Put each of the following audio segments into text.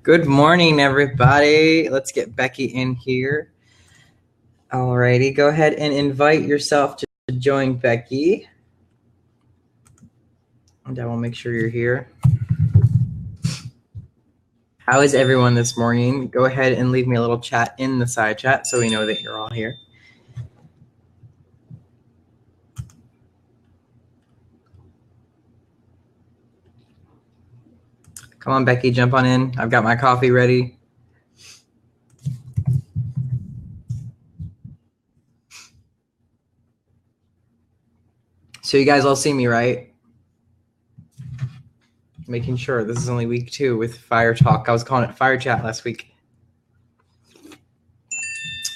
Good morning, everybody. Let's get Becky in here. Alrighty, go ahead and invite yourself to join Becky. And I will make sure you're here. How is everyone this morning? Go ahead and leave me a little chat in the side chat so we know that you're all here. Come on, Becky, jump on in. I've got my coffee ready. So you guys all see me, right? Making sure. This is only week 2 with Fire Talk. I was calling it Fire Chat last week.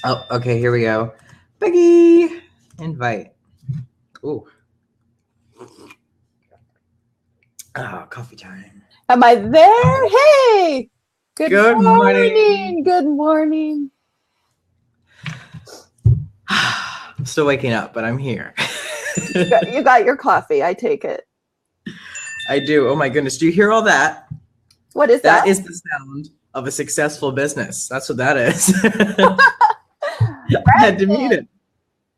Oh, okay, here we go. Becky, invite. Ooh. Oh, coffee time. Am I there? Hey! Good morning. Good morning. I'm still waking up, but I'm here. You got your coffee, I take it. I do. Oh my goodness. Do you hear all that? What is that? That is the sound of a successful business. That's what that is. I had to mute it.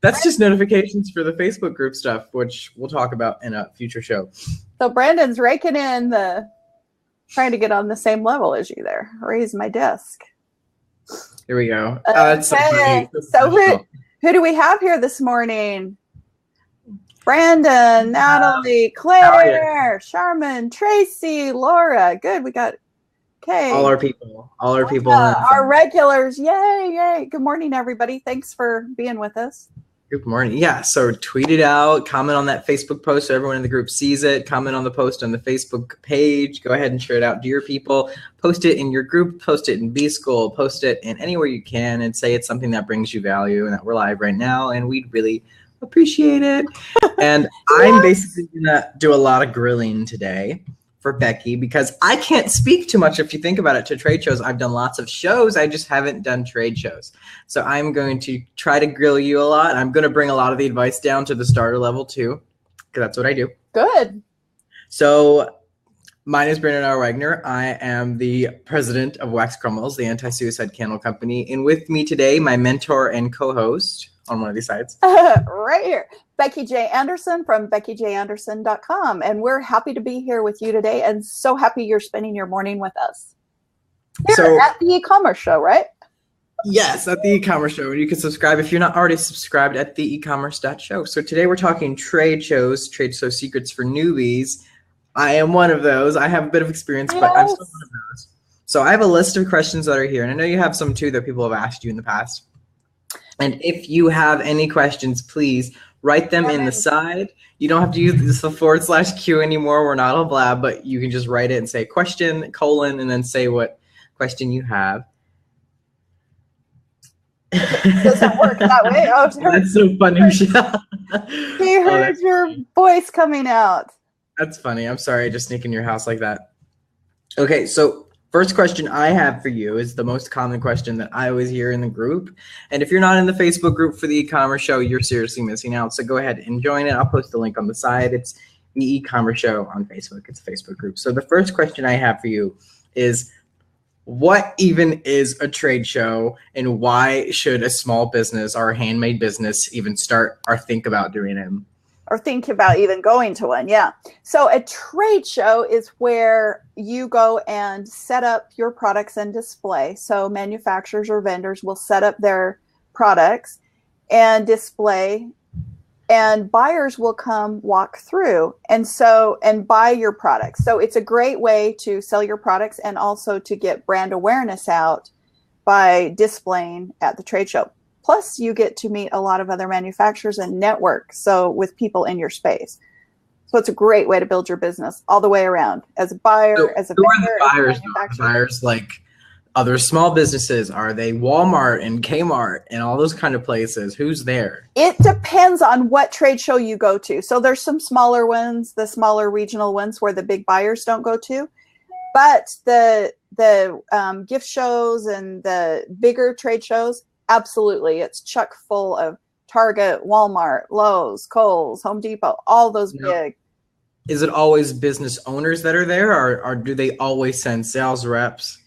That's just notifications for the Facebook group stuff, which we'll talk about in a future show. So Brandon's raking in trying to get on the same level as you there. Raise my desk. Here we go. Okay. So who do we have here this morning? Brandon, Natalie, Claire, Charmin, Tracy, Laura. Good. We got all our people. Our regulars. Yay, yay. Good morning, everybody. Thanks for being with us. Good morning. Yeah, so tweet it out, comment on that Facebook post so everyone in the group sees it, comment on the post on the Facebook page, go ahead and share it out to your people, post it in your group, post it in B-School, post it in anywhere you can and say it's something that brings you value and that we're live right now and we'd really appreciate it. And I'm basically gonna do a lot of grilling today for Becky because I can't speak too much if you think about it to trade shows. I've done lots of shows. I just haven't done trade shows. So I'm going to try to grill you a lot. I'm going to bring a lot of the advice down to the starter level too, because that's what I do. Good. So my name is Brandon R. Wagner. I am the president of Wax Crumbles, the anti-suicide candle company. And with me today, my mentor and co-host on one of these sides. Right here. Becky J. Anderson from BeckyJAnderson.com. And we're happy to be here with you today and so happy you're spending your morning with us. Here at the e-commerce show, right? Yes, at the e-commerce show. You can subscribe if you're not already subscribed at the e-commerce.show. So today we're talking trade shows, trade show secrets for newbies. I am one of those. I have a bit of experience, but I'm still one of those. So I have a list of questions that are here. And I know you have some too that people have asked you in the past. And if you have any questions, please write them in the side. You don't have to use the /Q anymore. We're not a blab, but you can just write it and say question, and then say what question you have. It doesn't work that way. Oh, that's so funny, Michelle. He heard your voice coming out. That's funny. I'm sorry I just sneak in your house like that. Okay, so first question I have for you is the most common question that I always hear in the group. And if you're not in the Facebook group for the e-commerce show, you're seriously missing out. So go ahead and join it. I'll post the link on the side. It's the e-commerce show on Facebook. It's a Facebook group. So the first question I have for you is, what even is a trade show and why should a small business or a handmade business even start or think about doing it? Or think about even going to one. Yeah. So a trade show is where you go and set up your products and display. So manufacturers or vendors will set up their products and display, and buyers will come walk through and buy your products. So it's a great way to sell your products and also to get brand awareness out by displaying at the trade show. Plus, you get to meet a lot of other manufacturers and network, so with people in your space. So it's a great way to build your business all the way around. As a buyer, as a vendor, as a manufacturer. Buyers like other small businesses? Are they Walmart and Kmart and all those kind of places? Who's there? It depends on what trade show you go to. So there's some smaller ones, the smaller regional ones where the big buyers don't go to. But the gift shows and the bigger trade shows, absolutely. It's chock full of Target, Walmart, Lowe's, Kohl's, Home Depot, all those big. Is it always business owners that are there, or do they always send sales reps?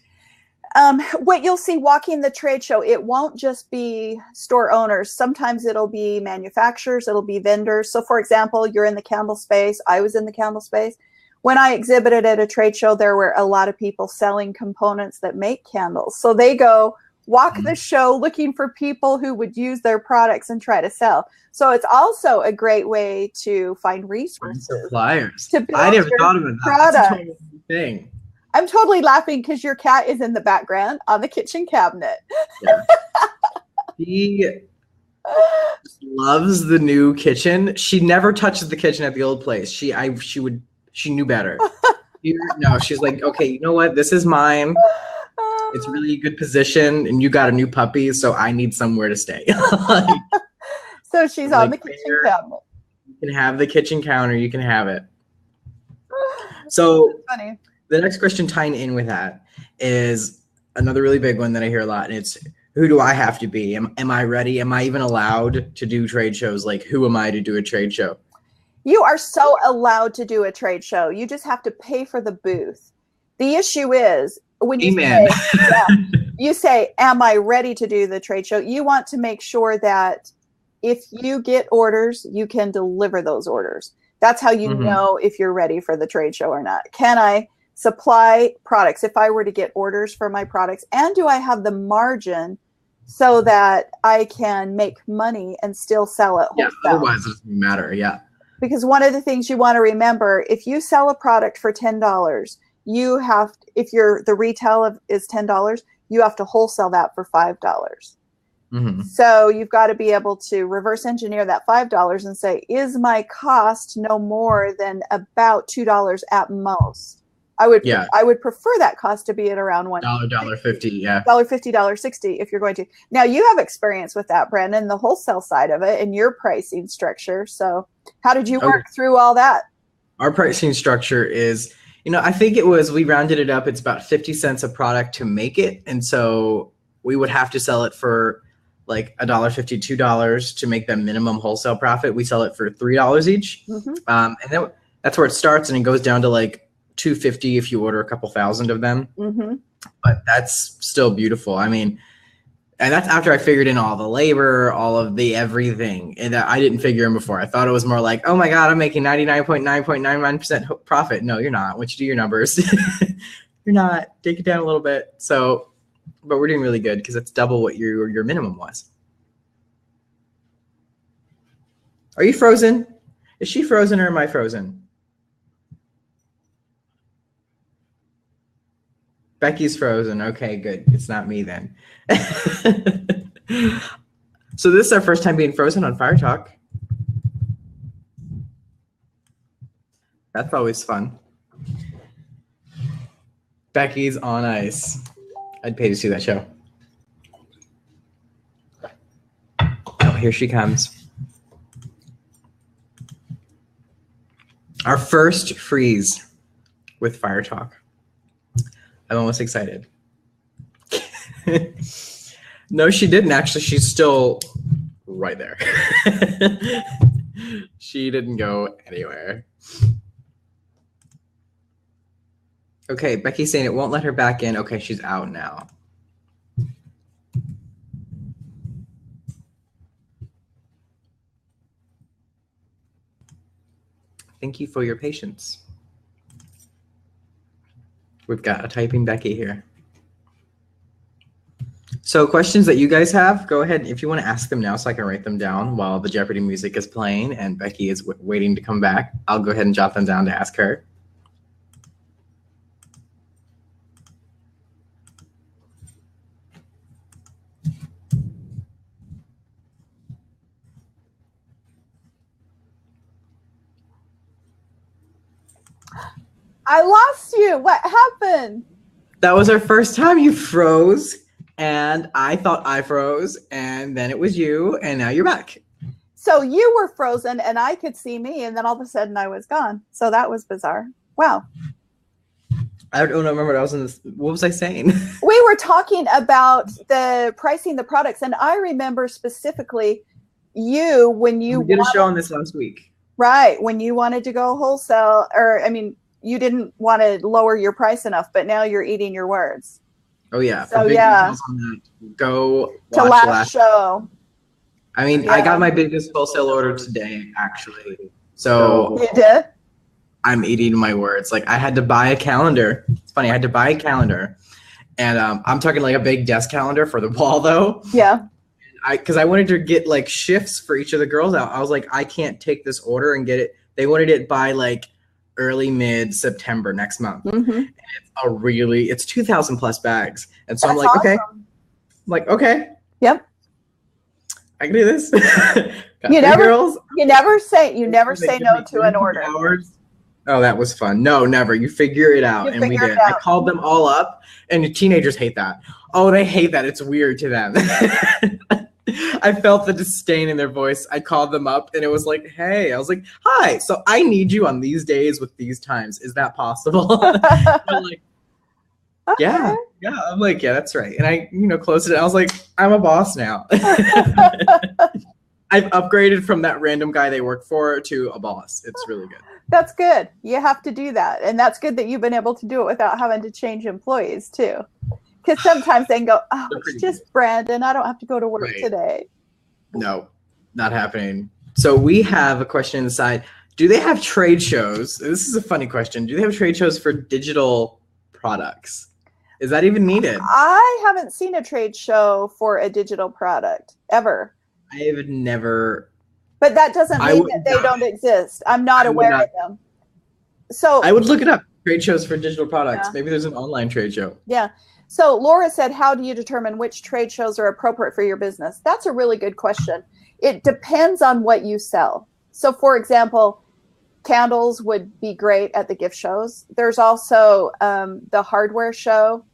What you'll see walking the trade show, it won't just be store owners. Sometimes it'll be manufacturers, it'll be vendors. So for example, you're in the candle space. I was in the candle space. When I exhibited at a trade show, there were a lot of people selling components that make candles. So they go walk the show looking for people who would use their products and try to sell. So it's also a great way to find resources. Suppliers. To build I never your thought of it. product. That's a totally new thing. I'm totally laughing because your cat is in the background on the kitchen cabinet. Yeah. He loves the new kitchen. She never touches the kitchen at the old place. She knew better. No, she's like, okay, you know what? This is mine. It's really a good position, and you got a new puppy, so I need somewhere to stay. Like, so she's on the kitchen cabinet. You can have the kitchen counter. You can have it. So funny. The next question tying in with that is another really big one that I hear a lot, and it's, who do I have to be? Am I ready? Am I even allowed to do trade shows? Like, who am I to do a trade show? You are so allowed to do a trade show. You just have to pay for the booth. The issue is when you you say, am I ready to do the trade show? You want to make sure that if you get orders, you can deliver those orders. That's how you know if you're ready for the trade show or not. Can I supply products if I were to get orders for my products? And do I have the margin so that I can make money and still sell it wholesale? Yeah, otherwise it doesn't matter. Yeah. Because one of the things you want to remember, if you sell a product for $10, you have, if the retail is $10, you have to wholesale that for $5. So you've got to be able to reverse engineer that $5 and say, is my cost no more than about $2 at most? I would prefer that cost to be at around $1.50, yeah. $1.50, $1.60 if you're going to. Now you have experience with that, Brandon, the wholesale side of it and your pricing structure. So how did you work through all that? Our pricing structure is, I think we rounded it up. It's about 50 cents a product to make it. And so we would have to sell it for like $1.50, $2 to make the minimum wholesale profit. We sell it for $3 each. And then that's where it starts, and it goes down to like $2.50 if you order a couple thousand of them. But that's still beautiful. I mean, and that's after I figured in all the labor, all of the everything, and I didn't figure in before. I thought it was more like, oh my God, I'm making 99.999% profit. No, you're not. Once you do your numbers, you're not. Take it down a little bit. So, but we're doing really good because it's double what your minimum was. Are you frozen? Is she frozen or am I frozen? Becky's frozen. Okay, good. It's not me then. So this is our first time being frozen on Fire Talk. That's always fun. Becky's on ice. I'd pay to see that show. Oh, here she comes. Our first freeze with Fire Talk. I'm almost excited. No, she didn't actually. She's still right there. She didn't go anywhere. Okay, Becky's saying it won't let her back in. Okay, she's out now. Thank you for your patience. We've got a typing Becky here. So questions that you guys have, go ahead if you want to ask them now so I can write them down while the Jeopardy music is playing and Becky is waiting to come back. I'll go ahead and jot them down to ask her. I lost you. What happened? That was our first time. You froze, and I thought I froze, and then it was you, and now you're back. So you were frozen, and I could see me, and then all of a sudden I was gone. So that was bizarre. Wow. I don't remember what I was in this. What was I saying? We were talking about the pricing the products, and I remember specifically when you did a show on this last week. Right, when you wanted to go wholesale, or I mean, you didn't want to lower your price enough, but now you're eating your words. Oh yeah. So For big yeah, details on that, go to watch the last show. I mean, I got my biggest wholesale order today, actually. So You did? I'm eating my words. Like I had to buy a calendar. It's funny. I had to buy a calendar, and I'm talking like a big desk calendar for the wall, though. Yeah. Because I wanted to get like shifts for each of the girls out. I was like, I can't take this order and get it. They wanted it by like early mid-September next month. It's 2,000 plus bags, and so That's I'm like, awesome. okay. I'm like, okay. Yep. I can do this. You never, girls. you never say no to an order. Hours. Oh, that was fun. No, never. You figure it out. And we did. I called them all up, and teenagers hate that. Oh, they hate that. It's weird to them. I felt the disdain in their voice. I called them up, and it was like, hey. I was like, hi. So I need you on these days with these times. Is that possible? They're like, okay. Yeah. I'm like, yeah, that's right. And I, closed it. I was like, I'm a boss now. I've upgraded from that random guy they work for to a boss. It's really good. That's good. You have to do that. And that's good that you've been able to do it without having to change employees too. Because sometimes they can go, oh, it's just Brandon. I don't have to go to work today. No, not happening. So we have a question inside. Do they have trade shows? This is a funny question. Do they have trade shows for digital products? Is that even needed? I haven't seen a trade show for a digital product ever. I have never. But that doesn't mean that they don't exist. I'm not aware of them. So I would look it up. Trade shows for digital products. Yeah. Maybe there's an online trade show. Yeah. So Laura said, how do you determine which trade shows are appropriate for your business? That's a really good question. It depends on what you sell. So for example, candles would be great at the gift shows. There's also the hardware show.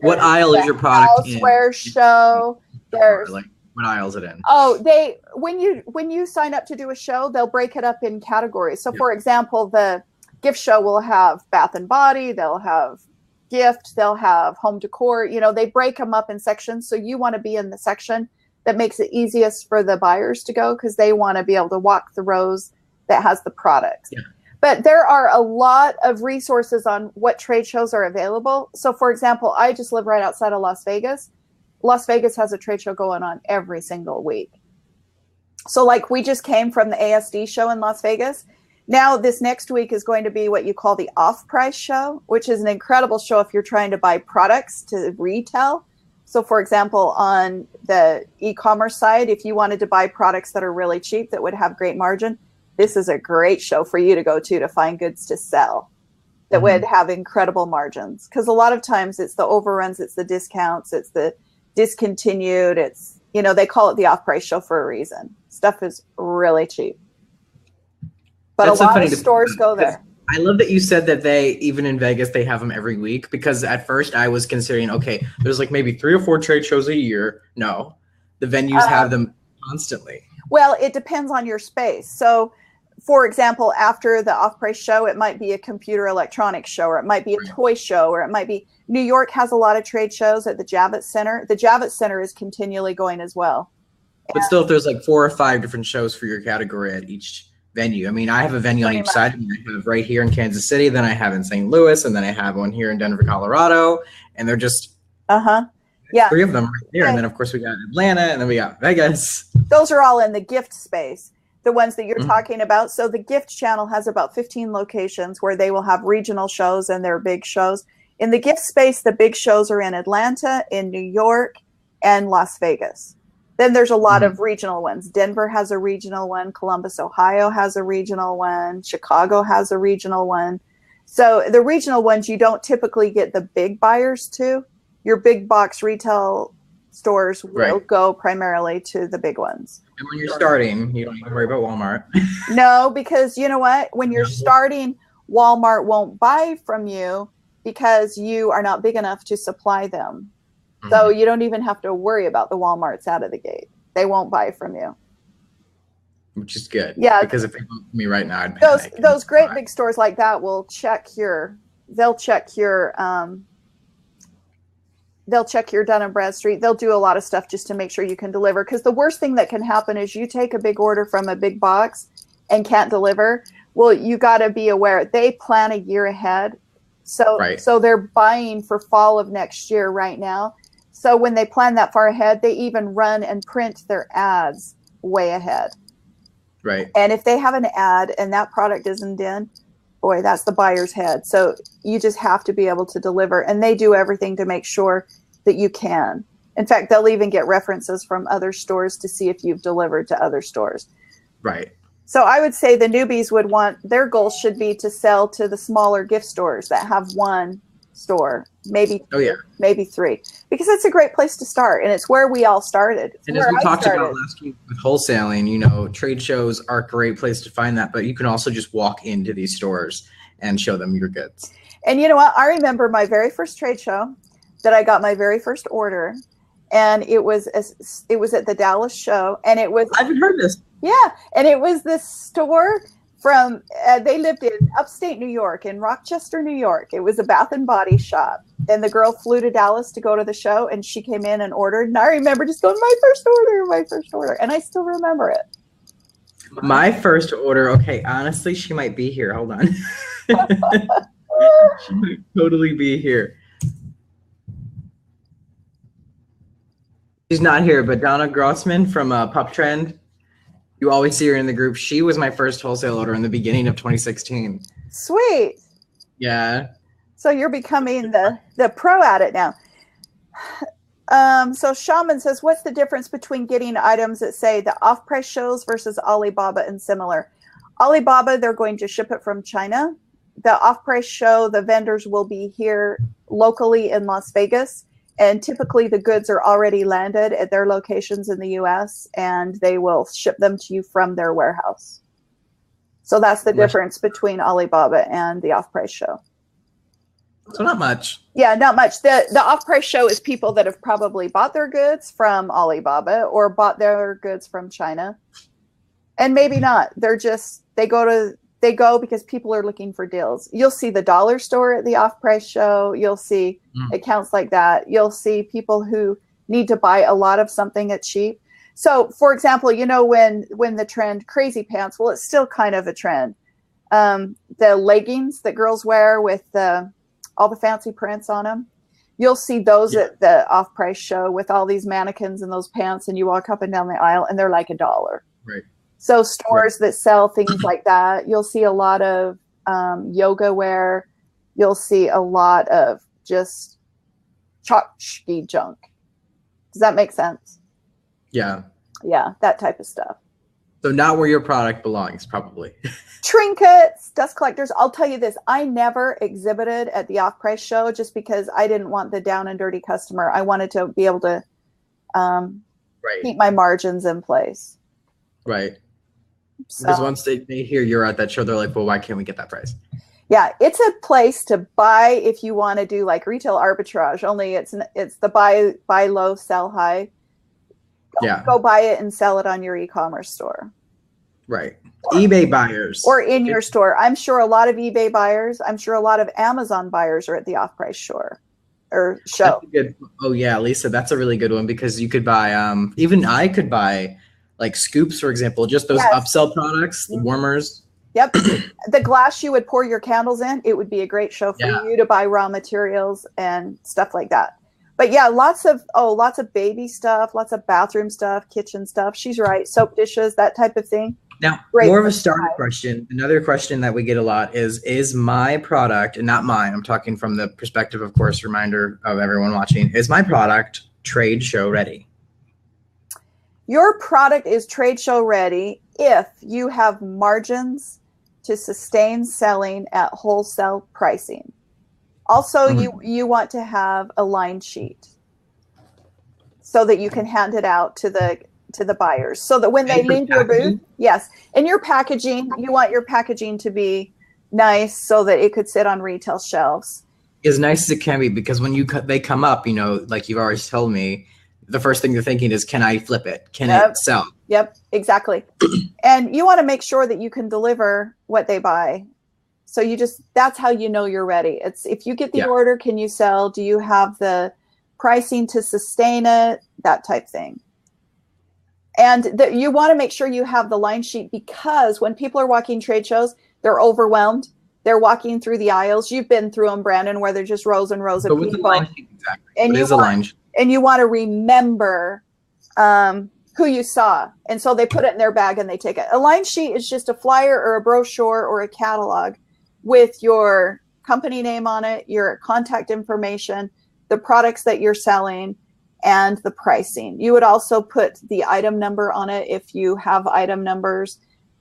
What aisle is your product in? Houseware show. There's like what aisle is it in? Oh, when you sign up to do a show, they'll break it up in categories. So for example, the gift show will have bath and body, they'll have gift, they'll have home decor. They break them up in sections. So you want to be in the section that makes it easiest for the buyers to go because they want to be able to walk the rows that has the products. Yeah. But there are a lot of resources on what trade shows are available. So for example, I just live right outside of Las Vegas. Las Vegas has a trade show going on every single week. So like we just came from the ASD show in Las Vegas. Now this next week is going to be what you call the off-price show, which is an incredible show if you're trying to buy products to retail. So for example, on the e-commerce side, if you wanted to buy products that are really cheap that would have great margin, this is a great show for you to go to find goods to sell that would have incredible margins. Because a lot of times it's the overruns, it's the discounts, it's the discontinued, it's, they call it the off-price show for a reason. Stuff is really cheap. But that's a lot of stores go there. I love that you said that they, even in Vegas, they have them every week, because at first I was considering, okay, there's like maybe 3 or 4 trade shows a year. No, the venues have them constantly. Well, it depends on your space. So for example, after the off-price show, it might be a computer electronics show, or it might be a toy show, or it might be, New York has a lot of trade shows at the Javits Center. The Javits Center is continually going as well. But still, if there's like 4 or 5 different shows for your category at each venue. I mean, I have a venue on each side. I have right here in Kansas City, then I have in St. Louis, and then I have one here in Denver, Colorado, and they're just 3 of them right there. And then of course we got Atlanta, and then we got Vegas. Those are all in the gift space, the ones that you're talking about. So the gift channel has about 15 locations where they will have regional shows and their big shows. In the gift space, the big shows are in Atlanta, in New York, and Las Vegas. Then there's a lot of regional ones. Denver has a regional one. Columbus, Ohio has a regional one. Chicago has a regional one. So the regional ones, you don't typically get the big buyers to. Your big box retail stores will go primarily to the big ones. And when you're starting, you don't need to worry about Walmart. No, because you know what? When you're starting, Walmart won't buy from you because you are not big enough to supply them. So you don't even have to worry about the Walmarts out of the gate. They won't buy from you. Which is good. Yeah. Because if they bought from me right now, I'd panic. Those great big stores like that will check they'll check your Dun & Bradstreet. They'll do a lot of stuff just to make sure you can deliver. Because the worst thing that can happen is you take a big order from a big box and can't deliver. Well, you got to be aware. They plan a year ahead. So, Right. so they're buying for fall of next year right now. So when they plan that far ahead, they even run and print their ads way ahead. Right. And if they have an ad and that product isn't in, boy, that's the buyer's head. So you just have to be able to deliver. And they do everything to make sure that you can. In fact, they'll even get references from other stores to see if you've delivered to other stores. Right. So I would say the newbies would want, their goal should be to sell to the smaller gift stores that have one store, maybe maybe three, because it's a great place to start, and it's where we all started. And as we talked about last week with wholesaling, you know, trade shows are a great place to find that, but you can also just walk into these stores and show them your goods. And you know what? I remember my very first trade show that I got my very first order, and it was at the Dallas show, and it was, I haven't heard this. Yeah, and it was this store from, they lived in upstate New York, in Rochester, New York. It was a bath and body shop. And the girl flew to Dallas to go to the show, and she came in and ordered. And I remember just going, my first order. And I still remember it. My first order, okay, honestly, she might be here. Hold on. She might totally be here. She's not here, but Donna Grossman from Pup Trend, you always see her in the group. She was my first wholesale order in the beginning of 2016. Sweet. Yeah. So you're becoming the pro at it now. So Shaman says, what's the difference between getting items at, say, the off-price shows versus Alibaba and similar? Alibaba, they're going to ship it from China. The off-price show, the vendors will be here locally in Las Vegas. And typically the goods are already landed at their locations in the US, and they will ship them to you from their warehouse. So that's the difference between Alibaba and the off-price show. So not much. Yeah, not much. The off-price show is people that have probably bought their goods from Alibaba or bought their goods from China. And maybe not. They're just, they go because people are looking for deals. You'll see the dollar store at the off-price show. You'll see accounts like that. You'll see people who need to buy a lot of something at cheap. So, for example, you know, when the trend crazy pants, well, it's still kind of a trend. The leggings that girls wear with all the fancy prints on them, you'll see those at the off-price show with all these mannequins and those pants, and you walk up and down the aisle, and they're like $1. Right. So stores that sell things like that, you'll see a lot of yoga wear. You'll see a lot of just tchotchke junk. Does that make sense? Yeah. Yeah, that type of stuff. So not where your product belongs, probably. Trinkets, dust collectors. I'll tell you this. I never exhibited at the off-price show just because I didn't want the down and dirty customer. I wanted to be able to keep my margins in place. Right. So, because once they hear you're at that show, they're like, well, why can't we get that price? Yeah, it's a place to buy if you want to do like retail arbitrage, only it's the buy low, sell high. Go buy it and sell it on your e-commerce store. Right. eBay buyers. Or in your store. I'm sure a lot of eBay buyers, I'm sure a lot of Amazon buyers are at the off-price show. Oh yeah, Lisa, that's a really good one, because you could buy, even I could buy like scoops, for example, just those upsell products, the warmers. Yep. The glass you would pour your candles in, it would be a great show for you to buy raw materials and stuff like that. But yeah, lots of baby stuff, lots of bathroom stuff, kitchen stuff. She's right. Soap dishes, that type of thing. Now, more of a starter question. Another question that we get a lot is my product, and not mine, I'm talking from the perspective, of course, reminder of everyone watching, is my product trade show ready? Your product is trade show ready if you have margins to sustain selling at wholesale pricing. Also, you want to have a line sheet so that you can hand it out to the buyers, so that when they leave your booth, and your packaging, you want your packaging to be nice so that it could sit on retail shelves. As nice as it can be, because when they come up, you know, like you've already told me, the first thing you're thinking is, can I flip it? Can it sell? Yep, exactly. And you want to make sure that you can deliver what they buy. So that's how you know you're ready. It's if you get the order, can you sell? Do you have the pricing to sustain it? That type thing. And you want to make sure you have the line sheet, because when people are walking trade shows, they're overwhelmed. They're walking through the aisles. You've been through them, Brandon, where they're just rows and rows of what's people. a line sheet exactly? And what is a line sheet? And you want to remember who you saw. And so they put it in their bag and they take it. A line sheet is just a flyer or a brochure or a catalog with your company name on it, your contact information, the products that you're selling, and the pricing. You would also put the item number on it if you have item numbers.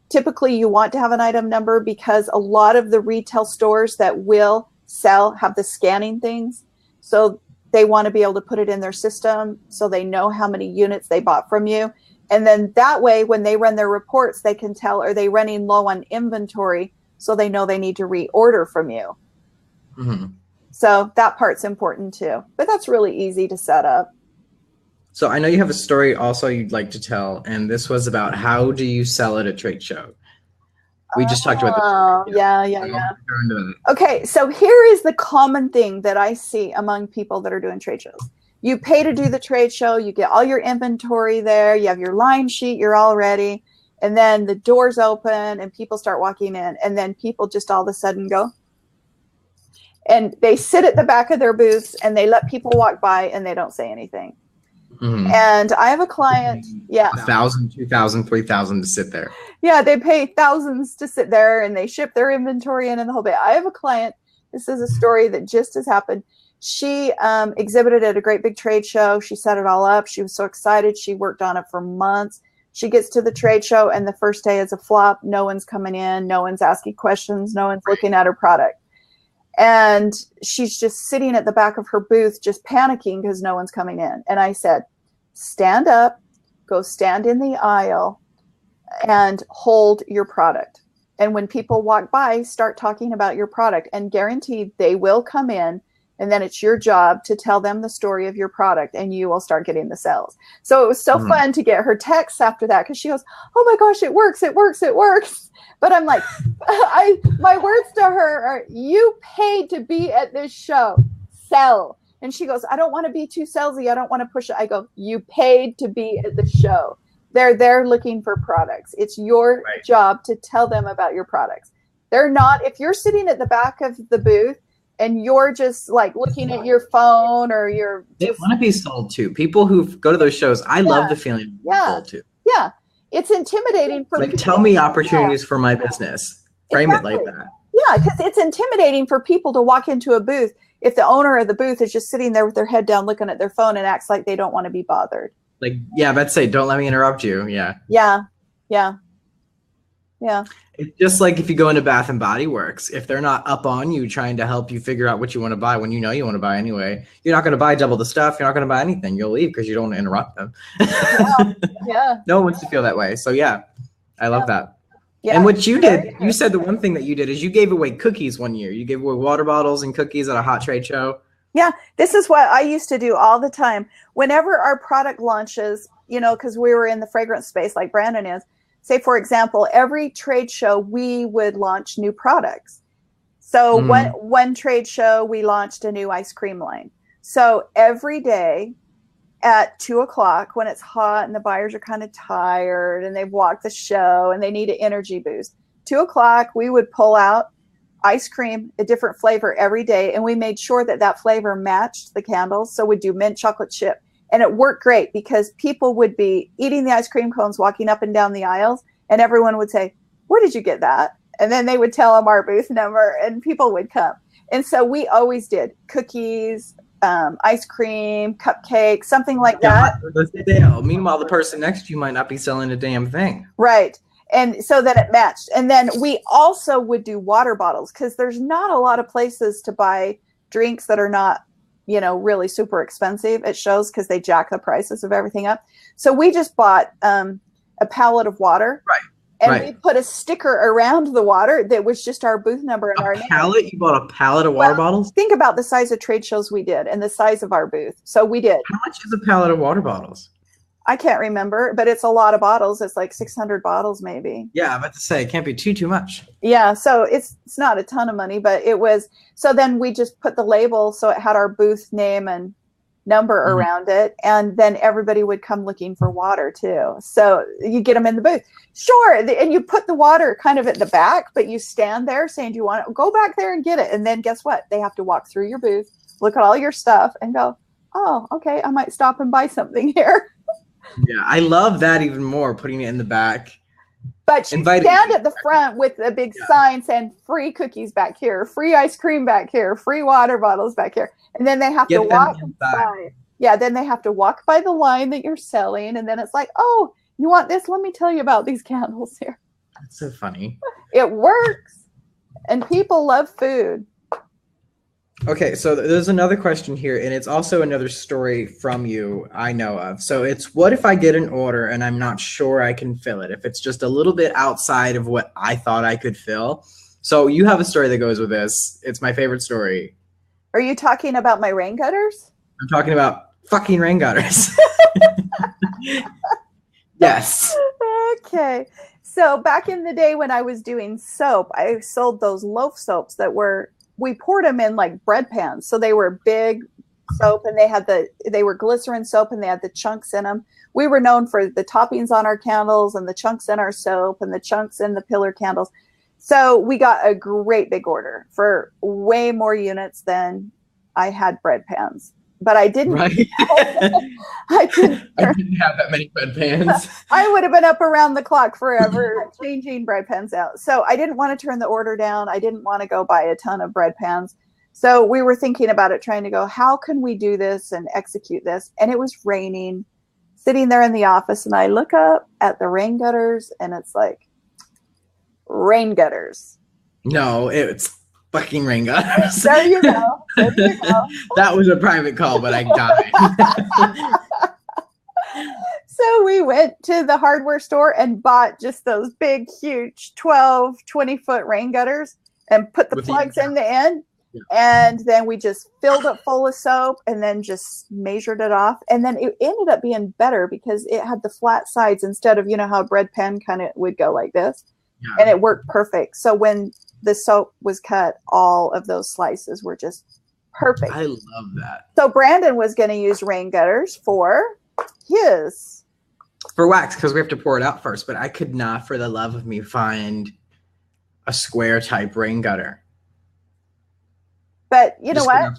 Typically, you want to have an item number because a lot of the retail stores that will sell have the scanning things. So they want to be able to put it in their system so they know how many units they bought from you. And then that way, when they run their reports, they can tell, are they running low on inventory, so they know they need to reorder from you. Mm-hmm. So that part's important too. But that's really easy to set up. So I know you have a story also you'd like to tell, and this was about how do you sell at a trade show? We just talked about this. Yeah. Okay, so here is the common thing that I see among people that are doing trade shows. You pay to do the trade show, you get all your inventory there, you have your line sheet, you're all ready, and then the doors open and people start walking in, and then people just all of a sudden go. And they sit at the back of their booths and they let people walk by and they don't say anything. Mm-hmm. And I have a client, 1,000, 2,000, 3,000 to sit there. Yeah, they pay thousands to sit there and they ship their inventory in and the whole bit. I have a client, this is a story that just has happened. She exhibited at a great big trade show. She set it all up. She was so excited. She worked on it for months. She gets to the trade show and the first day is a flop. No one's coming in. No one's asking questions. No one's looking at her product. And she's just sitting at the back of her booth, just panicking because no one's coming in. And I said, stand up, go stand in the aisle and hold your product. And when people walk by, start talking about your product, and guaranteed they will come in. And then it's your job to tell them the story of your product and you will start getting the sales. So it was so fun to get her texts after that because she goes, oh my gosh, it works, it works, it works. But I'm like, my words to her are, you paid to be at this show, sell. And she goes, I don't want to be too salesy. I don't want to push it. I go, you paid to be at the show. They're there looking for products. It's your job to tell them about your products. They're not, if you're sitting at the back of the booth, and you're just like looking at your phone or you're they want to be sold to. People who go to those shows, I love the feeling of being sold to. Yeah. It's intimidating for people. Tell me opportunities for my business. Frame it like that. Yeah, because it's intimidating for people to walk into a booth if the owner of the booth is just sitting there with their head down looking at their phone and acts like they don't want to be bothered. Like, yeah, let's say, don't let me interrupt you. Yeah. It's just like if you go into Bath and Body Works, if they're not up on you trying to help you figure out what you want to buy when you know you want to buy anyway, you're not going to buy double the stuff. You're not going to buy anything. You'll leave because you don't want to interrupt them. No one wants to feel that way. So yeah, I love that. Yeah, and what you did, you said the one thing that you did is you gave away cookies one year. You gave away water bottles and cookies at a hot trade show. Yeah, this is what I used to do all the time. Whenever our product launches, you know, because we were in the fragrance space like Brandon is, say, for example, every trade show, we would launch new products. So one trade show, we launched a new ice cream line. So every day at 2 o'clock when it's hot and the buyers are kind of tired and they've walked the show and they need an energy boost, 2 o'clock, we would pull out ice cream, a different flavor every day. And we made sure that that flavor matched the candles. So we'd do mint chocolate chip. And it worked great because people would be eating the ice cream cones, walking up and down the aisles, and everyone would say, where did you get that? And then they would tell them our booth number and people would come. And so we always did cookies, ice cream, cupcakes, something like that. Meanwhile, the person next to you might not be selling a damn thing. Right. And so that it matched. And then we also would do water bottles because there's not a lot of places to buy drinks that are not, you know, really super expensive. It shows because they jack the prices of everything up. So we just bought a pallet of water. Right. And we put a sticker around the water that was just our booth number and our name. Pallet? You bought a pallet of water bottles? Think about the size of trade shows we did and the size of our booth. So we did. How much is a pallet of water bottles? I can't remember, but it's a lot of bottles. It's like 600 bottles maybe. Yeah, I'm about to say, it can't be too much. Yeah, so it's not a ton of money, but it was. So then we just put the label so it had our booth name and number around it, and then everybody would come looking for water too. So you get them in the booth. Sure, and you put the water kind of at the back, but you stand there saying, do you want it? Go back there and get it. And then guess what? They have to walk through your booth, look at all your stuff, and go, oh, okay, I might stop and buy something here. Yeah, I love that even more, putting it in the back. But you stand at the front with a big sign saying free cookies back here, free ice cream back here, free water bottles back here. And then they have to walk by. Yeah, then they have to walk by the line that you're selling. And then it's like, oh, you want this? Let me tell you about these candles here. That's so funny. It works. And people love food. Okay, so there's another question here, and it's also another story from you I know of. So it's, what if I get an order and I'm not sure I can fill it? If it's just a little bit outside of what I thought I could fill. So you have a story that goes with this. It's my favorite story. Are you talking about my rain gutters? I'm talking about fucking rain gutters. Yes. Okay. So back in the day when I was doing soap, I sold those loaf soaps that were, we poured them in like bread pans. So they were big soap, and they were glycerin soap, and they had the chunks in them. We were known for the toppings on our candles and the chunks in our soap and the chunks in the pillar candles. So we got a great big order for way more units than I had bread pans. But I didn't. Right. I didn't have that many bread pans. I would have been up around the clock forever changing bread pans out. So I didn't want to turn the order down. I didn't want to go buy a ton of bread pans. So we were thinking about it, trying to go, how can we do this and execute this? And it was raining, sitting there in the office, and I look up at the rain gutters, and it's like, rain gutters. No, it's fucking rain gutters. There you go. There you go. That was a private call, but I died. So we went to the hardware store and bought just those big, huge 12, 20-foot rain gutters and put the plugs in the end. Yeah. And then we just filled it full of soap and then just measured it off. And then it ended up being better because it had the flat sides instead of, you know, how a bread pan kind of would go like this. Yeah. And it worked perfect. So when the soap was cut, all of those slices were just perfect. I love that. So Brandon was going to use rain gutters for his. For wax, because we have to pour it out first. But I could not, for the love of me, find a square type rain gutter. But you know what?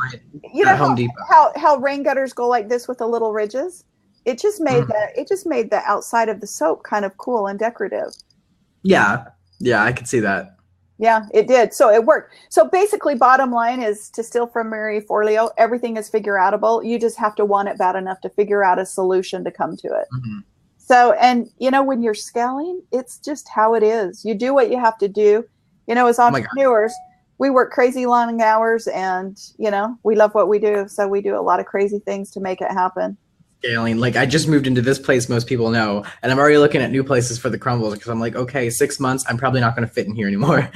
You know Home Depot. How rain gutters go like this with the little ridges? It just made the outside of the soap kind of cool and decorative. Yeah. Yeah, I could see that. Yeah, it did. So it worked. So basically, bottom line is, to steal from Marie Forleo, everything is figure outable. You just have to want it bad enough to figure out a solution to come to it. Mm-hmm. So, and you know, when you're scaling, it's just how it is. You do what you have to do. You know, as entrepreneurs, we work crazy long hours, and you know, we love what we do. So we do a lot of crazy things to make it happen. Scaling, like I just moved into this place, most people know, and I'm already looking at new places for the crumbles because I'm like, okay, 6 months, I'm probably not going to fit in here anymore.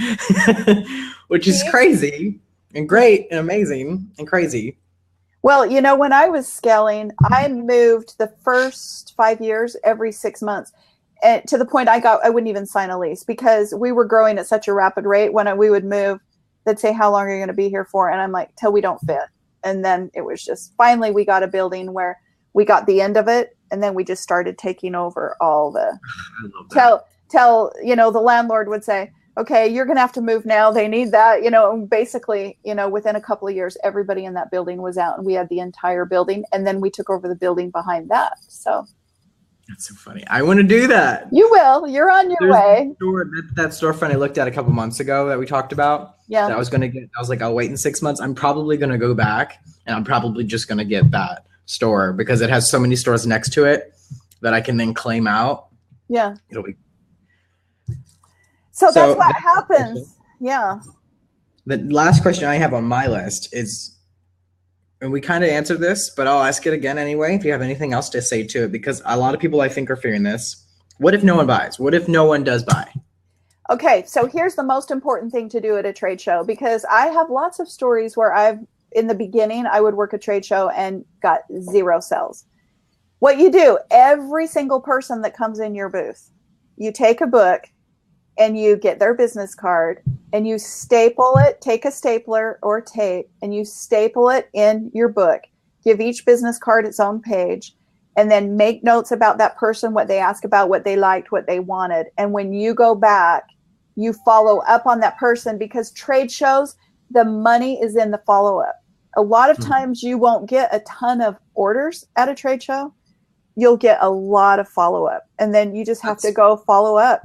Which is crazy and great and amazing and crazy. Well, you know, when I was scaling, I moved the first 5 years every 6 months, and to the point I wouldn't even sign a lease because we were growing at such a rapid rate. When we would move, they'd say, how long are you going to be here for? And I'm like, till we don't fit. And then it was just, finally we got a building where we got the end of it, and then we just started taking over all the. Tell you know, the landlord would say, "Okay, you're going to have to move now. They need that." You know, and basically, you know, within a couple of years, everybody in that building was out, and we had the entire building, and then we took over the building behind that. So. That's so funny. I want to do that. You will. You're on your way. That storefront I looked at a couple months ago that we talked about. Yeah. That I was going to get. I was like, I'll wait in 6 months. I'm probably going to go back, and I'm probably just going to get that store because it has so many stores next to it that I can then claim out. Yeah. It'll be. So that's what happens. Yeah. The last question I have on my list is, and we kind of answered this, but I'll ask it again anyway, if you have anything else to say to it, because a lot of people I think are fearing this. What if no one buys? What if no one does buy? Okay, so here's the most important thing to do at a trade show, because I have lots of stories where in the beginning, I would work a trade show and got 0 sales. What you do, every single person that comes in your booth, you take a book and you get their business card and you staple it, take a stapler or tape, and you staple it in your book. give each business card its own page, and then make notes about that person, what they asked about, what they liked, what they wanted. And when you go back, you follow up on that person, because trade shows, the money is in the follow-up. A lot of times you won't get a ton of orders at a trade show. You'll get a lot of follow-up, and then you just have to go follow up.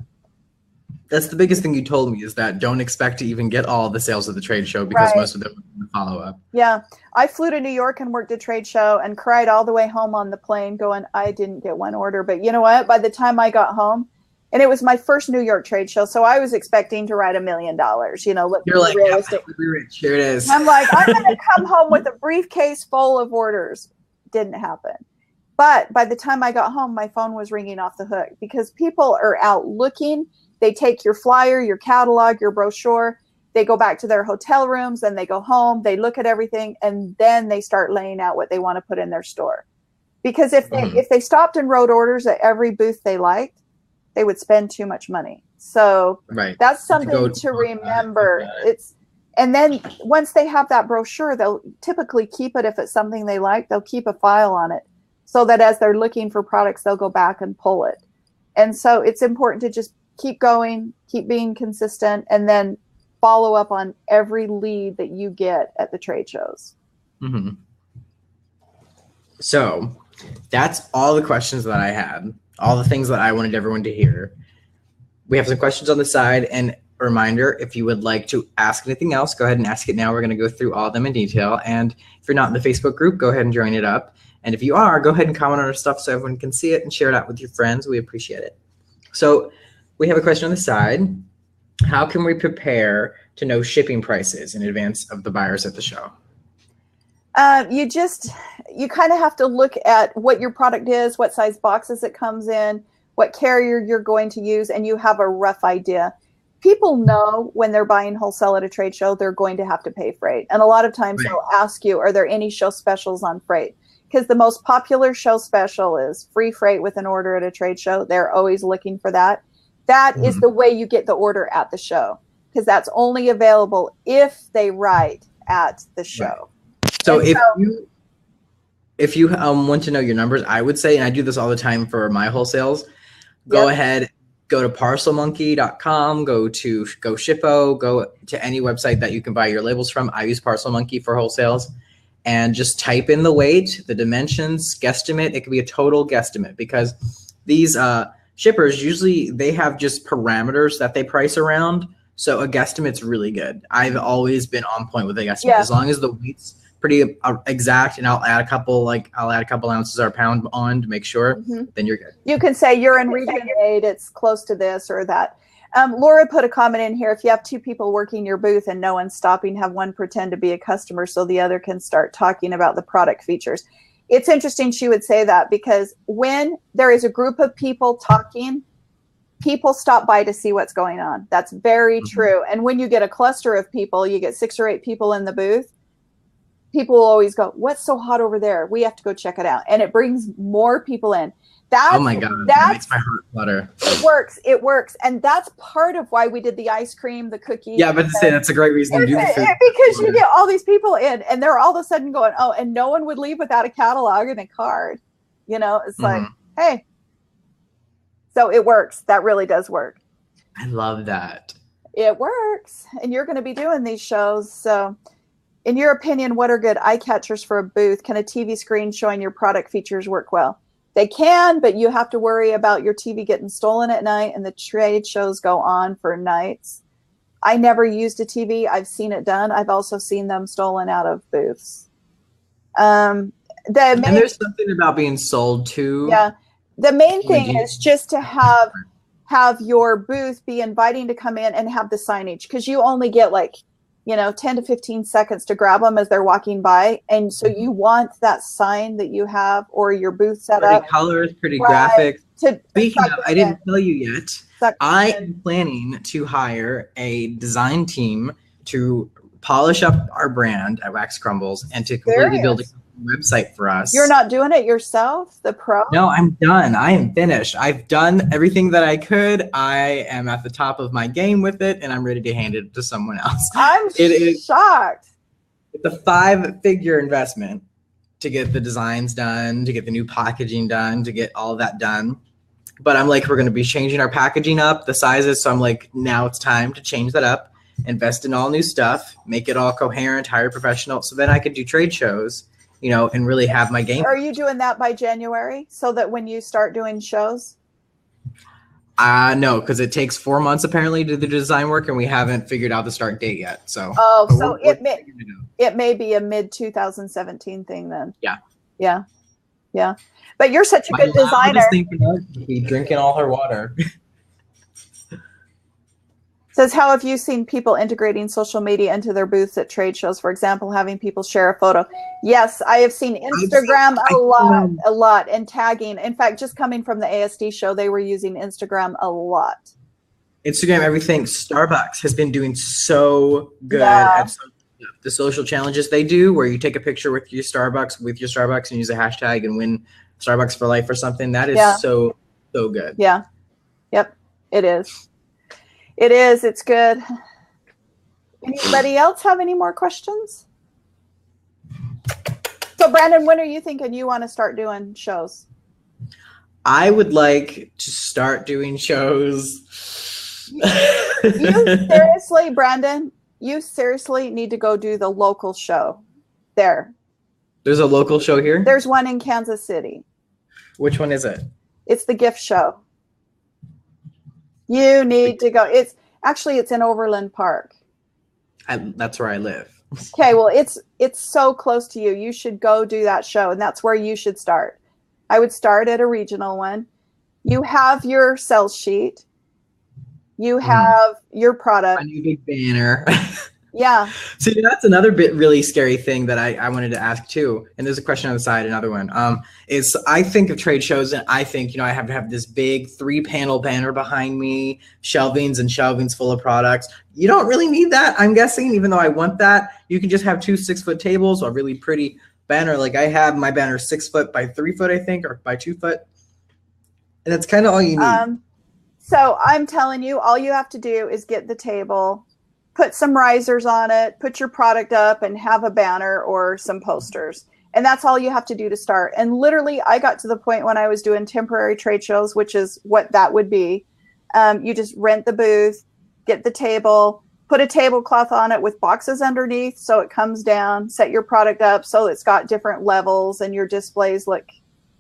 That's the biggest thing you told me, is that don't expect to even get all the sales of the trade show, because most of them are follow up. Yeah. I flew to New York and worked a trade show and cried all the way home on the plane going, I didn't get one order. But you know what? By the time I got home, and it was my first New York trade show, so I was expecting to write $1 million. You know, look, you're like, realistic. Yeah, rich. Here it is. I'm like, I'm going to come home with a briefcase full of orders. Didn't happen. But by the time I got home, my phone was ringing off the hook, because people are out looking. They take your flyer, your catalog, your brochure. They go back to their hotel rooms, and they go home. They look at everything, and then they start laying out what they want to put in their store. Because if they stopped and wrote orders at every booth they liked, they would spend too much money. So that's something to remember. And then once they have that brochure, they'll typically keep it. If it's something they like, they'll keep a file on it, so that as they're looking for products, they'll go back and pull it. And so it's important to just keep going, keep being consistent, and then follow up on every lead that you get at the trade shows. Mm-hmm. So that's all the questions that I had, all the things that I wanted everyone to hear. We have some questions on the side, and a reminder, if you would like to ask anything else, go ahead and ask it now. We're going to go through all of them in detail. And if you're not in the Facebook group, go ahead and join it up. And if you are, go ahead and comment on our stuff so everyone can see it and share it out with your friends. We appreciate it. So we have a question on the side. How can we prepare to know shipping prices in advance of the buyers at the show? You kind of have to look at what your product is, what size boxes it comes in, what carrier you're going to use, and you have a rough idea. People know when they're buying wholesale at a trade show, they're going to have to pay freight. And a lot of times they'll ask you, are there any show specials on freight? Because the most popular show special is free freight with an order at a trade show. They're always looking for that. That is the way you get the order at the show, because that's only available if they write at the show. So if you want to know your numbers, I would say, and I do this all the time for my wholesales, go ahead, go to parcelmonkey.com, go to GoShippo, go to any website that you can buy your labels from. I use Parcel Monkey for wholesales, and just type in the weight, the dimensions, guesstimate. It could be a total guesstimate, because these shippers, usually they have just parameters that they price around. So a guesstimate's really good. I've always been on point with a guesstimate. As long as the weight's pretty exact, and I'll add a couple ounces or a pound on to make sure, then you're good. You can say you're in region 8, it's close to this or that. Laura put a comment in here. If you have 2 people working your booth and no one's stopping, have one pretend to be a customer so the other can start talking about the product features. It's interesting she would say that, because when there is a group of people talking, people stop by to see what's going on. That's very true. And when you get a cluster of people, you get 6 or 8 people in the booth, people will always go, what's so hot over there? We have to go check it out. And it brings more people in. Oh my God, that makes my heart flutter. It works. And that's part of why we did the ice cream, the cookies. Yeah, but to say that's a great reason to do the food. Because you get all these people in, and they're all of a sudden going, oh, and no one would leave without a catalog and a card. You know, it's like, hey. So it works. That really does work. I love that. It works. And you're going to be doing these shows. So in your opinion, what are good eye catchers for a booth? Can a TV screen showing your product features work well? They can, but you have to worry about your TV getting stolen at night, and the trade shows go on for nights. I never used a TV. I've seen it done. I've also seen them stolen out of booths. And there's something about being sold too. Yeah. The main thing is just to have your booth be inviting to come in and have the signage, because you only get 10 to 15 seconds to grab them as they're walking by. And so you want that sign that you have, or your booth set up. Pretty colors, pretty graphics. Speaking of, I didn't tell you yet, I am planning to hire a design team to polish up our brand at Wax Crumbles and to completely build a website for us. You're not doing it yourself, the pro? No, I'm done. I am finished. I've done everything that I could. I am at the top of my game with it, and I'm ready to hand it to someone else. I'm shocked. It's a 5-figure investment, to get the designs done, to get the new packaging done, to get all of that done. But I'm like, we're going to be changing our packaging up, the sizes. So I'm like, now it's time to change that up, invest in all new stuff, make it all coherent, hire professional. So then I could do trade shows, you know, and really have my game. Are you doing that by January so that when you start doing shows? No, because it takes 4 months apparently to do the design work, and we haven't figured out the start date yet. So it may be a mid 2017 thing then. Yeah. But you're such a good designer. Be drinking all her water. Says, how have you seen people integrating social media into their booths at trade shows? For example, having people share a photo. Yes, I have seen Instagram a lot, and tagging. In fact, just coming from the ASD show, they were using Instagram a lot. Instagram, everything. Starbucks has been doing so good at the social challenges they do, where you take a picture with your Starbucks and use a hashtag and win Starbucks for life or something. That is so good. Yeah. Yep. It is. It is. It's good. Anybody else have any more questions? So, Brandon, when are you thinking you want to start doing shows? I would like to start doing shows. You seriously, Brandon, you seriously need to go do the local show there. There's a local show here? There's one in Kansas City. Which one is it? It's the gift show. You need to go. It's in Overland Park. That's where I live. Okay, well, it's so close to you. You should go do that show, and that's where you should start. I would start at a regional one. You have your sales sheet. You have your product. A new big banner. Yeah. So that's another really scary thing that I wanted to ask too. And there's a question on the side, another one. Is I think of trade shows and I think, you know, I have to have this big 3-panel banner behind me, shelvings full of products. You don't really need that, I'm guessing, even though I want that. You can just have 2 6-foot tables, a really pretty banner. Like I have my banner 6 foot by 3 foot, I think, or by 2 foot. And that's kind of all you need. So I'm telling you, all you have to do is get the table, put some risers on it, put your product up, and have a banner or some posters. And that's all you have to do to start. And literally, I got to the point when I was doing temporary trade shows, which is what that would be. You just rent the booth, get the table, put a tablecloth on it with boxes underneath so it comes down, set your product up so it's got different levels and your displays look,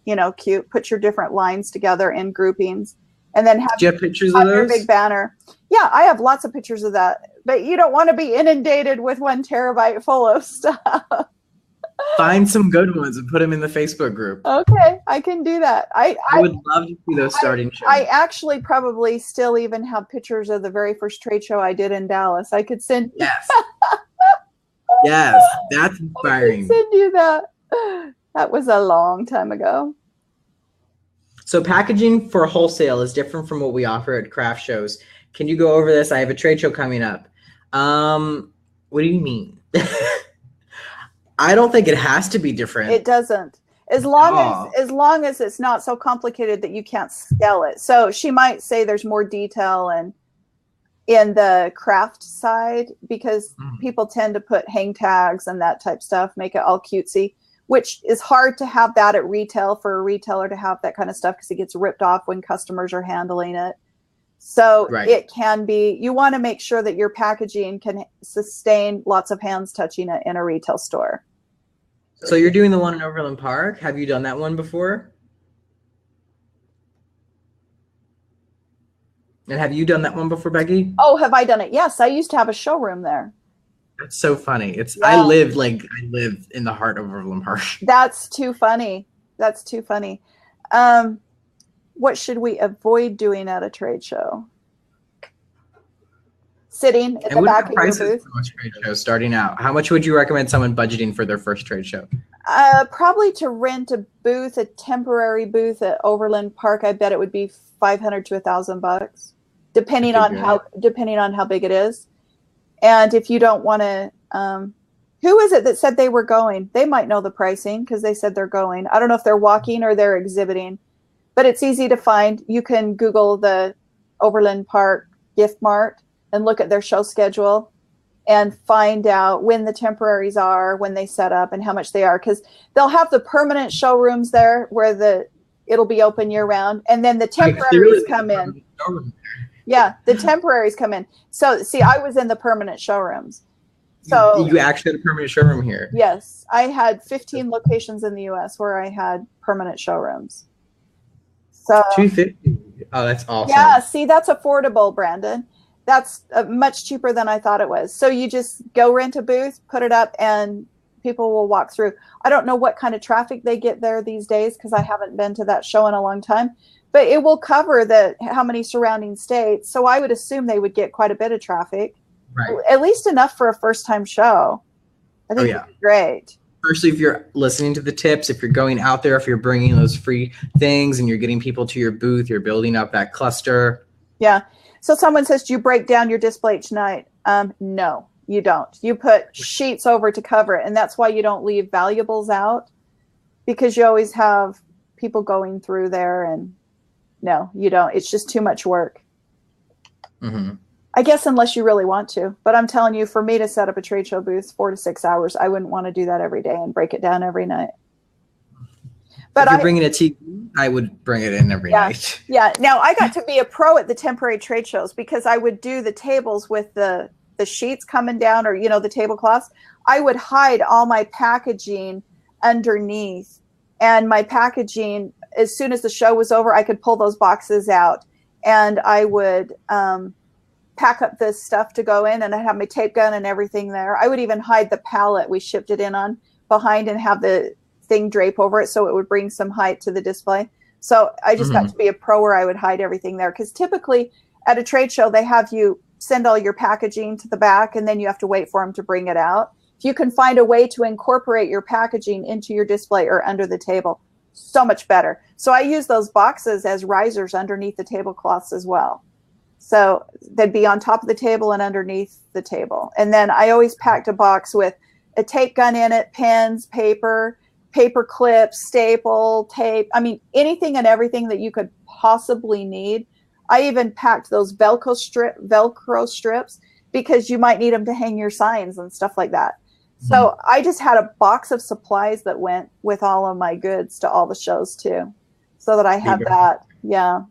you know, cute. Put your different lines together in groupings. And then have, do you have pictures of those? Your big banner. Yeah, I have lots of pictures of that. But you don't want to be inundated with 1 terabyte full of stuff. Find some good ones and put them in the Facebook group. Okay, I can do that. I would love to see those starting shows. I actually probably still even have pictures of the very first trade show I did in Dallas. I could send. Yes. Yes, that's inspiring. I could send you that. That was a long time ago. So packaging for wholesale is different from what we offer at craft shows. Can you go over this? I have a trade show coming up. What do you mean? I don't think it has to be different. It doesn't. As long as it's not so complicated that you can't scale it. So she might say there's more detail and in the craft side because people tend to put hang tags and that type stuff, make it all cutesy, which is hard to have that at retail for a retailer to have that kind of stuff because it gets ripped off when customers are handling it. So it can be, you want to make sure that your packaging can sustain lots of hands touching it in a retail store. So you're doing the one in Overland Park. Have you done that one before? And have you done that one before, Becky? Oh, have I done it? Yes, I used to have a showroom there. That's so funny. I live in the heart of Overland Park. That's too funny. That's too funny. What should we avoid doing at a trade show? Sitting at the back of your booth. Trade show starting out. How much would you recommend someone budgeting for their first trade show? Probably to rent a booth, a temporary booth at Overland Park. I bet it would be $500 to $1,000, depending on how big it is. And if you don't want to, who is it that said they were going? They might know the pricing because they said they're going. I don't know if they're walking or they're exhibiting, but it's easy to find. You can Google the Overland Park Gift Mart and look at their show schedule and find out when the temporaries are, when they set up, and how much they are, because they'll have the permanent showrooms there where it'll be open year round, and then the temporaries come in. Yeah, the temporaries come in. So see, I was in the permanent showrooms. So you actually had a permanent showroom here? Yes, I had 15 locations in the U.S. where I had permanent showrooms. So $250. Oh, that's awesome. Yeah, see, that's affordable, Brandon. That's much cheaper than I thought it was. So you just go rent a booth, put it up, and people will walk through. I don't know what kind of traffic they get there these days because I haven't been to that show in a long time, but it will cover how many surrounding states. So I would assume they would get quite a bit of traffic, right? At least enough for a first-time show. I think it'd be great. Especially if you're listening to the tips, if you're going out there, if you're bringing those free things and you're getting people to your booth, you're building up that cluster. Yeah. So someone says, do you break down your display each night? No, you don't. You put sheets over to cover it. And that's why you don't leave valuables out, because you always have people going through there. And no, you don't. It's just too much work. Mm-hmm. I guess unless you really want to. But I'm telling you, for me to set up a trade show booth 4 to 6 hours, I wouldn't want to do that every day and break it down every night. But if you're bringing a TV, I would bring it in every night. Yeah. Now, I got to be a pro at the temporary trade shows because I would do the tables with the sheets coming down, or, the tablecloths. I would hide all my packaging underneath. And my packaging, as soon as the show was over, I could pull those boxes out. And I would pack up the stuff to go in, and I'd have my tape gun and everything there. I would even hide the pallet we shipped it in on behind and have the thing drape over it so it would bring some height to the display. So I just got to be a pro where I would hide everything there, because typically at a trade show they have you send all your packaging to the back and then you have to wait for them to bring it out. If you can find a way to incorporate your packaging into your display or under the table, so much better. So I use those boxes as risers underneath the tablecloths as well. So they'd be on top of the table and underneath the table. And then I always packed a box with a tape gun in it, pens, paper clips, staple, tape. I mean, anything and everything that you could possibly need. I even packed those Velcro strips because you might need them to hang your signs and stuff like that. So I just had a box of supplies that went with all of my goods to all the shows too, so that I had that. Yeah.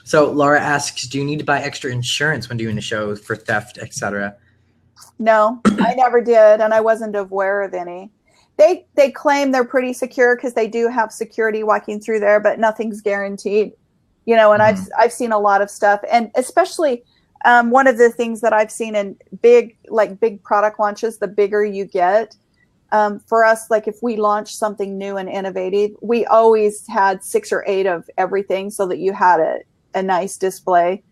So Laura asks, do you need to buy extra insurance when doing a show for theft, etc.? No, I never did, and I wasn't aware of any. They claim they're pretty secure because they do have security walking through there, but nothing's guaranteed. And I've seen a lot of stuff, and especially one of the things that I've seen in big product launches, the bigger you get, for us, like if we launch something new and innovative, we always had 6 or 8 of everything so that you had a nice display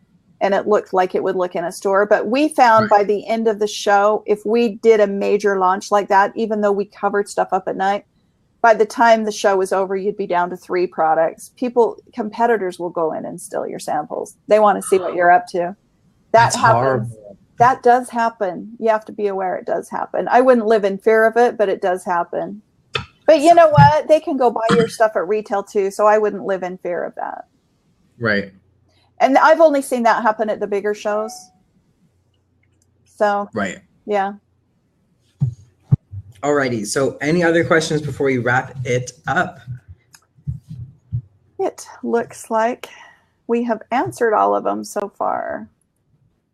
and it looked like it would look in a store. But we found by the end of the show, if we did a major launch like that, even though we covered stuff up at night, by the time the show was over, you'd be down to 3 products. Competitors will go in and steal your samples. They want to see what you're up to. That happens. Horrible. That does happen. You have to be aware it does happen. I wouldn't live in fear of it, but it does happen. But you know what? They can go buy your stuff at retail too, so I wouldn't live in fear of that. Right. And I've only seen that happen at the bigger shows. So, right. Yeah. Alrighty. So any other questions before we wrap it up? It looks like we have answered all of them so far.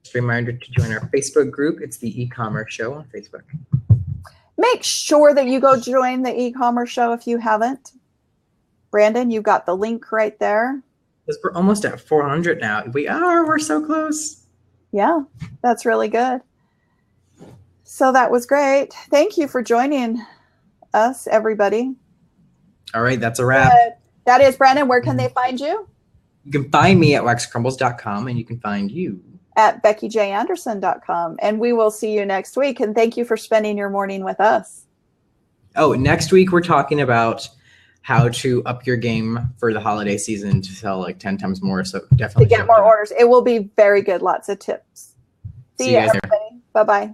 Just a reminder to join our Facebook group. It's the e-commerce show on Facebook. Make sure that you go join the e-commerce show if you haven't. Brandon, you got the link right there. Because we're almost at 400 now. We're so close. Yeah, that's really good. So that was great. Thank you for joining us, everybody. All right, that's a wrap. That is, Brandon, where can they find you? You can find me at waxcrumbles.com, and you can find you at beckyjanderson.com. And we will see you next week. And thank you for spending your morning with us. Oh, next week we're talking about how to up your game for the holiday season to sell like 10 times more. So definitely to get more orders. It will be very good. Lots of tips. See you, everybody. Bye-bye.